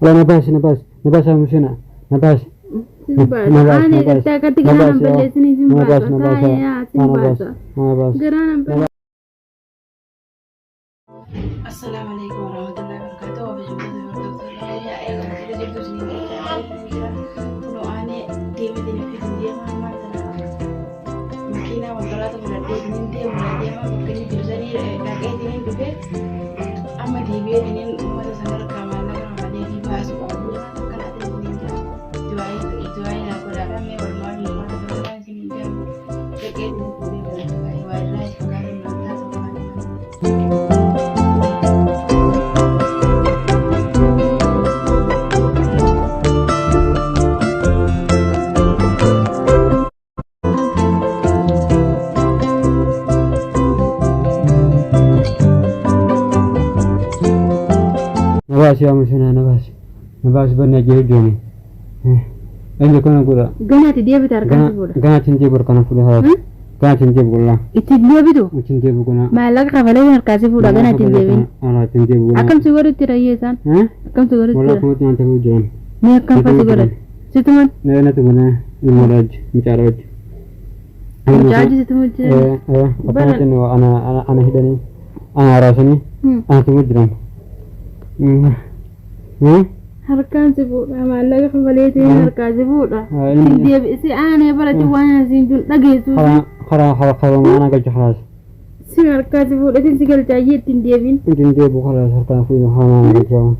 ولا نباش مشينا نباش أنا كنت كنا بلسني زنباسة تايا زنباسة قرانا السلام عليكم ورحمة الله وبركاته. نباش يا مشينا نباش بنا جيجوني أنت كنا كذا قناة دي بتركان فولا قناة تنجيب بركان فولا هذا قناة تنجيب كلها إتدلوا بدو تنجيب كنا ما لك خبرين هركاسي فولا قناة تنجيبين أنا تنجيب كنا أكم سوغر ترايي سان أكم سوغر ولا كم تيان تقول جون ما أكم فسوغر ستمن لا تبغى المراج متعرج مجاج ستمن أنا تنو أنا هداني أنا راسني أنا تقول جون harkaan si fuudha maallaqa kafaleetii harkaa si fuudha si deebi'isi aanee barate waan siin dun dhageessu خلاص أنا قلت خلاص si harkaa si fuudha si galchaayee ittiin deebiin deebu خلاص harkaan في هانا قلت جون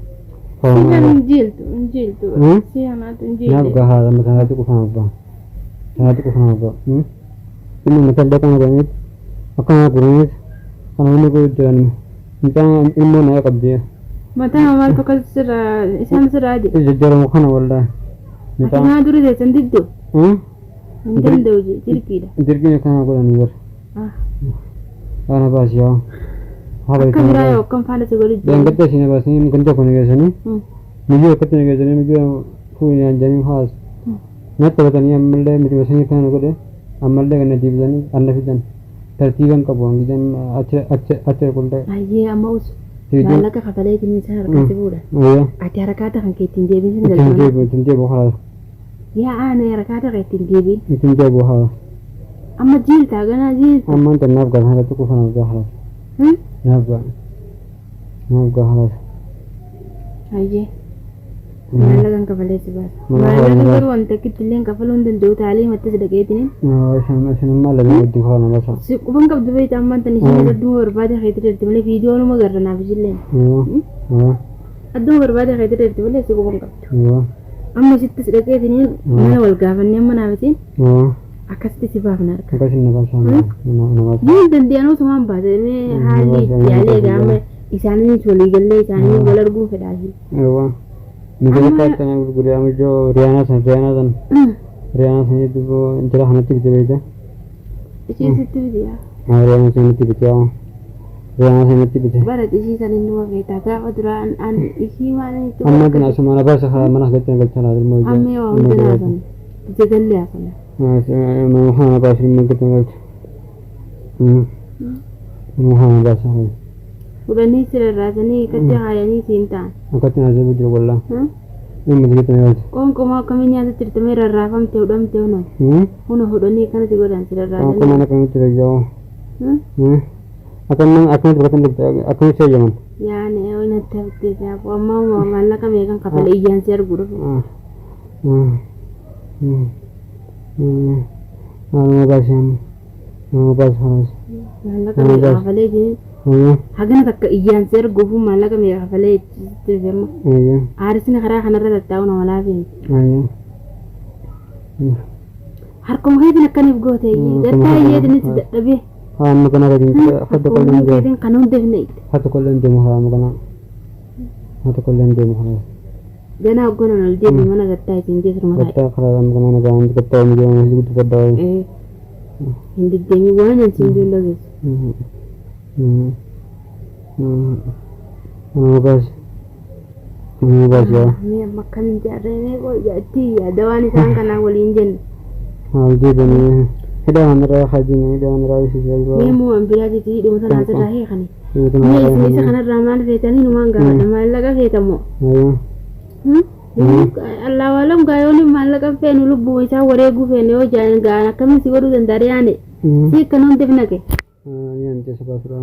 si injiiltu si hanaatu injiiltu نبغى هذا مثلا تقول فاهم با إنه مثلا ده كان جميل أكان أقولين أنا هني قلت جاني إنسان إنه نايق أبديه mataa maal fakkaatu sirraa isaan sirraa de jijjiiramu kana waldaa akinaa duri deessan diddoo hin danda'u jirkiidha jirkiin kana godhanii bar ana baasiyaa akka biraa yoo akkam faana si godhu dangadda isin baasanii ganda kun geessanii miyyoo akkatti geessanii miyyoo fuunyaan janii haas natti batanii ammallee miti basanii kana godhe ammallee kana diibsanii anna fidan tartiiban qabu hangisan acha qullee ayyee amma usu maallaqa kafaleetiin isaa harkaa si fuudha ati harakaata kan kee ittiin deebiin ittiin deebu haala yaa aanee harakaata kan ittiin deebiin ittiin deebu haala amma jiiltaa ganaa jiilta amma inta naaf gaa haala tuqu kana gaa haala naaf gaa haala ayyee maallaqan kafalee si baasa maallaqa garuu wanta kittilleen kafaluu hin danda'u taalee mattis dhaqeetiniin isin maallaqa wajjin kaana basa si quban qabdu beeyta ammaan tan isheen adduma barbaade keetti dheerti malee viidiyoon uma garra naaf isilleen adduma barbaade keetti dheerti malee si quban qabdu amma sittis dhaqeetiniin mana wal gaafannee amma naafatiin akkasitti si baafna harka akkasiin na baasa yoo danda'an osumaan baase haalli itti yaalee gaama isaanii waliigallee isaanii wal arguun fedhaafi Mungkin kata yang bergurau mujo Riana san itu jelas nanti kita baca. Isi itu dia. Riana san itu baca. Riana san itu baca. Barat isi san ini mau kita tak aduran an isi mana itu. Amma kena semua apa sah mana kita yang bercakap dalam mujo. Amma yang udah san. Jaga lihat sana. Mana apa sih mungkin kita bercakap. Mana apa sih. udah nih serasa nih kerja hari ini cinta. Aku tinggal di Bujur Bola. Ini mesti kita lihat. Kau mau kami nyata cerita merah rafam teu dam teu no. Uno udah nih kan juga dan serasa. Aku mana kamu tidak jauh. Aku berkata aku saya jangan. Ya nih, udah tahu tidak apa mau malah kami kan kapal ijan share guru. Mau bahas harus. Malah kami kapal ijan. Hagana takka ijan share guru malah kami kapal ijan terima. Arisnya karena karena rada tahu nama lain. Harkom kayak nak kanif go teh. Data iya ini tidak lebih. Haram kana rajin hatu kollen de kayak kanun deh nih. hatu kollen de haram kana hatu kollen de haram Gana gona nal de mana gatta tinje rumah. gatta kharam kana na gaan gatta mi jo hidu gadda Hindi de mi wana tinje lagi. Bas ya Ni makan jare ne go jati ya dawani sang kana walin jen. di bani hida amra khajini hida amra isi jalwa Ni mu ambira di dum sana terahe kan. itu Ni isi kana ramal fetani nu manga na malaga fetamo. Allah walam gayoni malakan fenu lubu isa waregu fenu yo jan gana kami si waru dandariane si kanon defnake yan te sabasra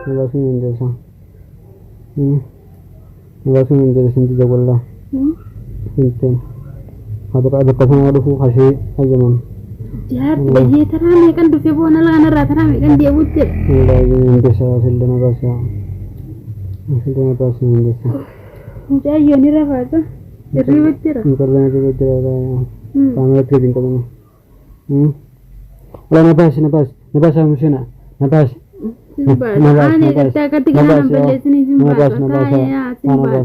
nabasu nende sa nabasu nende sinti jagolla sinten ada kasan ada fu khasi ajaman jar beje tarame kan du febo na lana ra tarame kan dia butte lagi nende sa sildana basa nende sa jayo ni rafa ka riwetira karena itu berjalan sama itu tinggal ini lah nafas amusina nafas ane kata ketika nampak sini jumpa kaya simba